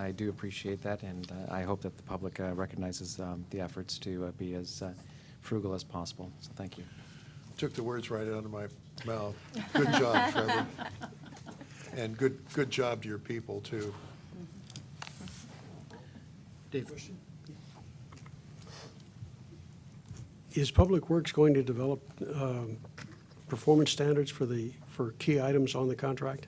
I do appreciate that, and I hope that the public recognizes the efforts to be as frugal as possible. So thank you. Took the words right out of my mouth. Good job, Trevor. And good job to your people, too. Dave? Is Public Works going to develop performance standards for key items on the contract?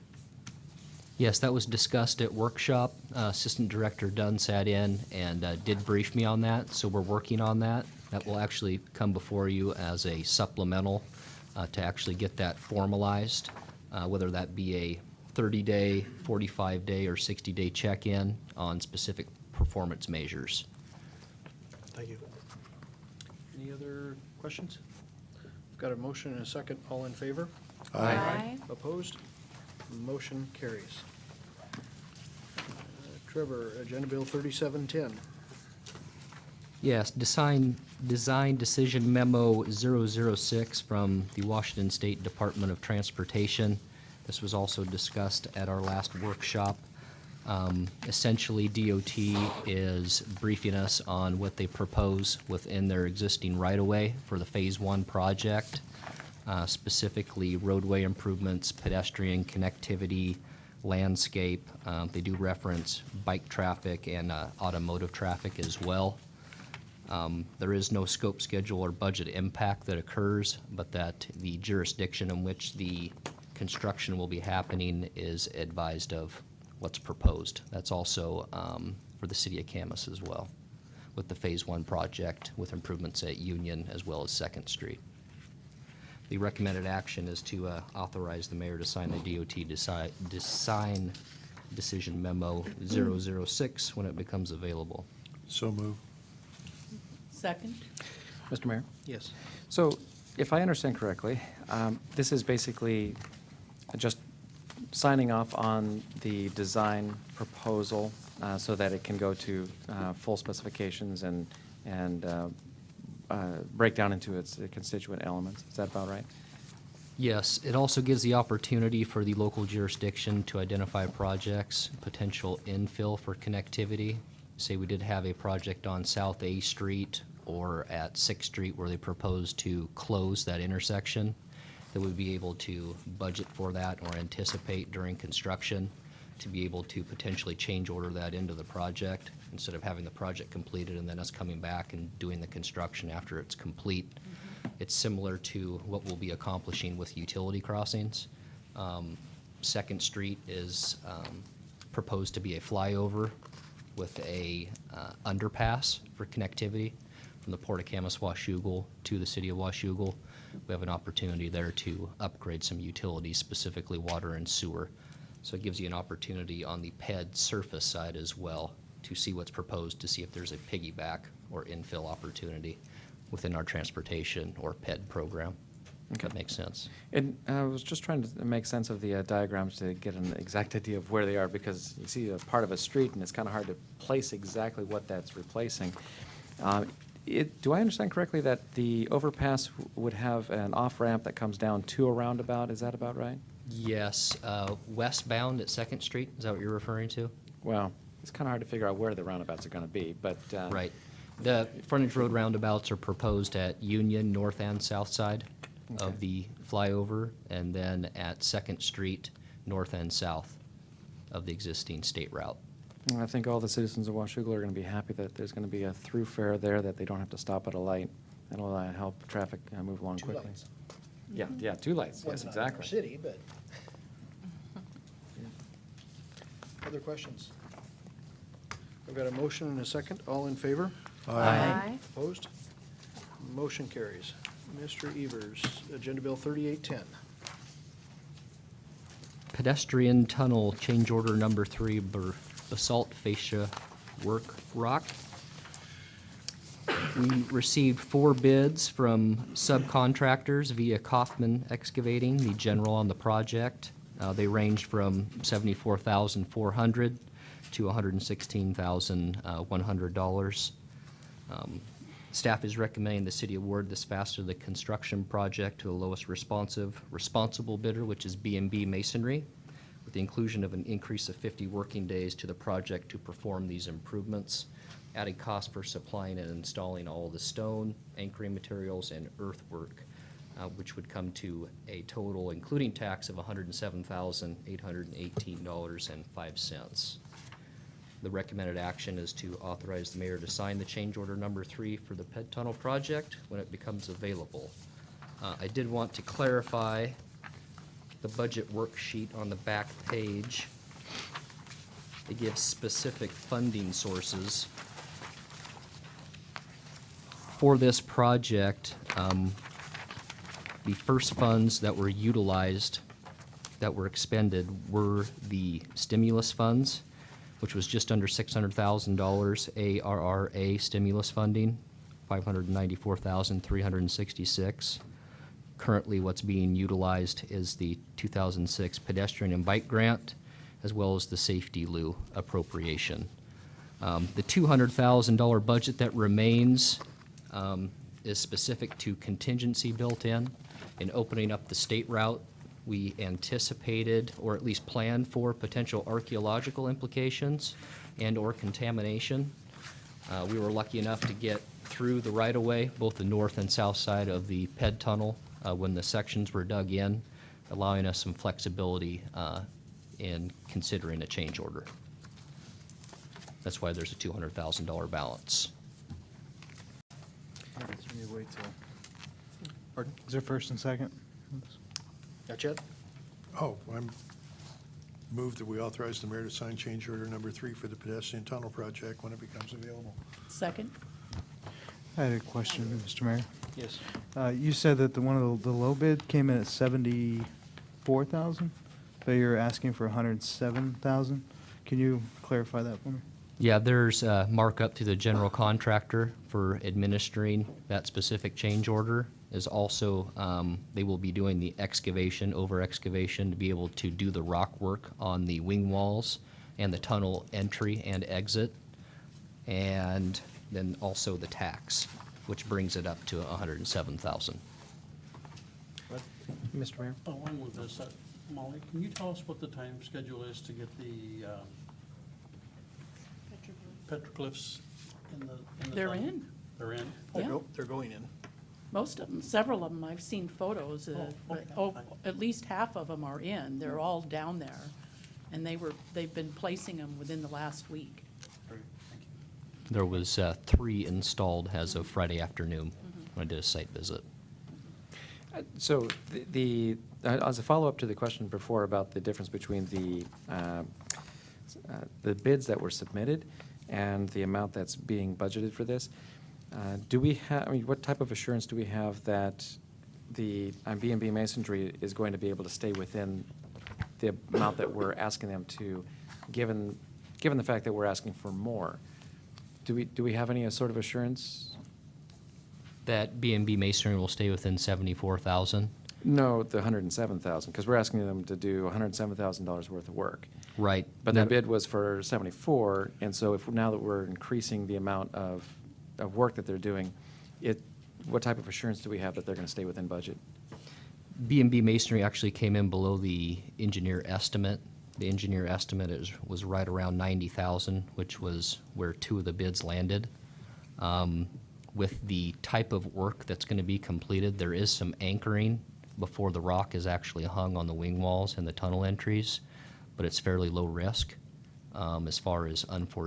Yes, that was discussed at workshop. Assistant Director Dunn sat in and did brief me on that, so we're working on that. That will actually come before you as a supplemental to actually get that formalized, whether that be a 30-day, 45-day, or 60-day check-in on specific performance measures. Thank you. Any other questions? Got a motion and a second. All in favor? Aye. Opposed? Motion carries. Trevor, Agenda Bill 3710. Yes, design decision memo 006 from the Washington State Department of Transportation. This was also discussed at our last workshop. Essentially, DOT is briefing us on what they propose within their existing right-of-way for the Phase 1 project, specifically roadway improvements, pedestrian connectivity, landscape. They do reference bike traffic and automotive traffic as well. There is no scope, schedule, or budget impact that occurs, but that the jurisdiction in which the construction will be happening is advised of what's proposed. That's also for the city of Camas as well, with the Phase 1 project with improvements at Union as well as 2nd Street. The recommended action is to authorize the mayor to sign the DOT design decision memo 006 when it becomes available. So move. Second? Mr. Mayor? Yes. So if I understand correctly, this is basically just signing off on the design proposal so that it can go to full specifications and break down into its constituent elements. Is that about right? Yes, it also gives the opportunity for the local jurisdiction to identify projects, potential infill for connectivity. Say we did have a project on South A Street or at 6th Street where they proposed to close that intersection, that we'd be able to budget for that or anticipate during construction to be able to potentially change order that into the project instead of having the project completed and then us coming back and doing the construction after it's complete. It's similar to what we'll be accomplishing with utility crossings. 2nd Street is proposed to be a flyover with a underpass for connectivity from the Port of Camas Washougal to the city of Washougal. We have an opportunity there to upgrade some utilities, specifically water and sewer. So it gives you an opportunity on the PED surface side as well to see what's proposed, to see if there's a piggyback or infill opportunity within our transportation or PED program. If that makes sense. And I was just trying to make sense of the diagrams to get an exact idea of where they are, because you see a part of a street and it's kind of hard to place exactly what that's replacing. Do I understand correctly that the overpass would have an off-ramp that comes down to a roundabout? Is that about right? Yes, westbound at 2nd Street, is that what you're referring to? Well, it's kind of hard to figure out where the roundabouts are going to be, but... Right. The frontage road roundabouts are proposed at Union, north and south side of the flyover, and then at 2nd Street, north and south of the existing state route. I think all the citizens of Washougal are going to be happy that there's going to be a through fare there, that they don't have to stop at a light. That'll help traffic move along Two quickly. lights. Yeah, 2 lights, One's yes, not in our exactly. city, but. Other questions? I've got a motion and a second. All in favor? Aye. Opposed? Motion carries. Mr. Evers, Agenda Bill 3810. Pedestrian tunnel change order number 3, basalt fascia work rock. We received 4 bids from subcontractors via Kaufman Excavating, the general on the project. They ranged from $74,400 to $116,100. Staff is recommending the city award this faster the construction project to the lowest responsible bidder, which is B&B Masonry, with the inclusion of an increase of 50 working days to the project to perform these improvements, adding cost for supplying and installing all the stone, anchoring materials, and earthwork, which would come to a total, including tax, of $107,818.05. The recommended action is to authorize the mayor to sign the change order number 3 for the Ped Tunnel project when it becomes available. I did want to clarify the budget worksheet on the back page. It gives specific funding sources. For this project, the first funds that were utilized, that were expended, were the stimulus funds, which was just under $600,000, ARRA stimulus funding, $594,366. Currently, what's being utilized is the 2006 pedestrian and bike grant, as well as the safety lieu appropriation. The $200,000 budget that remains is specific to contingency built in. In opening up the state route, we anticipated, or at least planned for, potential archaeological implications and/or contamination. We were lucky enough to get through the right-of-way, both the north and south side of the Ped Tunnel, when the sections were dug in, allowing us some flexibility in considering a change order. That's why there's a $200,000 balance. Pardon? Is there first and second? Yeah, Chad? Oh, I'm moved that we authorize the mayor to sign change order number 3 for the pedestrian tunnel project when it becomes available. Second? I had a question, Mr. Mayor. Yes. You said that one of the low bid came in at 74,000, but you're asking for 107,000. Can you clarify that for me? Yeah, there's a markup to the general contractor for administering that specific change order. Is also, they will be doing the excavation, over excavation, to be able to do the rock work on the wing walls and the tunnel entry and exit. And then also the tax, which brings it up to 107,000. Mr. Mayor? Along with this, Molly, can you tell us what the time schedule is to get the petroglyphs in the They're tunnel? in. They're in? Yeah. They're going in. Most of them, several of them, I've seen photos, okay. at least half of them are in. They're all down there. And they've been placing them within the last week. Great, thank you. There was 3 installed as of Friday afternoon when I did a site visit. So as a follow-up to the question before about the difference between the bids that were submitted and the amount that's being budgeted for this, do we have, I mean, what type of assurance do we have that the B&B Masonry is going to be able to stay within the amount that we're asking them to, given the fact that we're asking for more? Do we have any sort of assurance? That B&B Masonry will stay within 74,000. No, the 107,000, because we're asking them to do $107,000 worth of work. Right. But the bid was for 74, and so now that we're increasing the amount of work that they're doing, what type of assurance do we have that they're going to stay within budget? B&B Masonry actually came in below the engineer estimate. The engineer estimate was right around 90,000, which was where 2 of the bids landed. With the type of work that's going to be completed, there is some anchoring before the rock is actually hung on the wing walls and the tunnel entries, but it's fairly low risk as far as unforeseen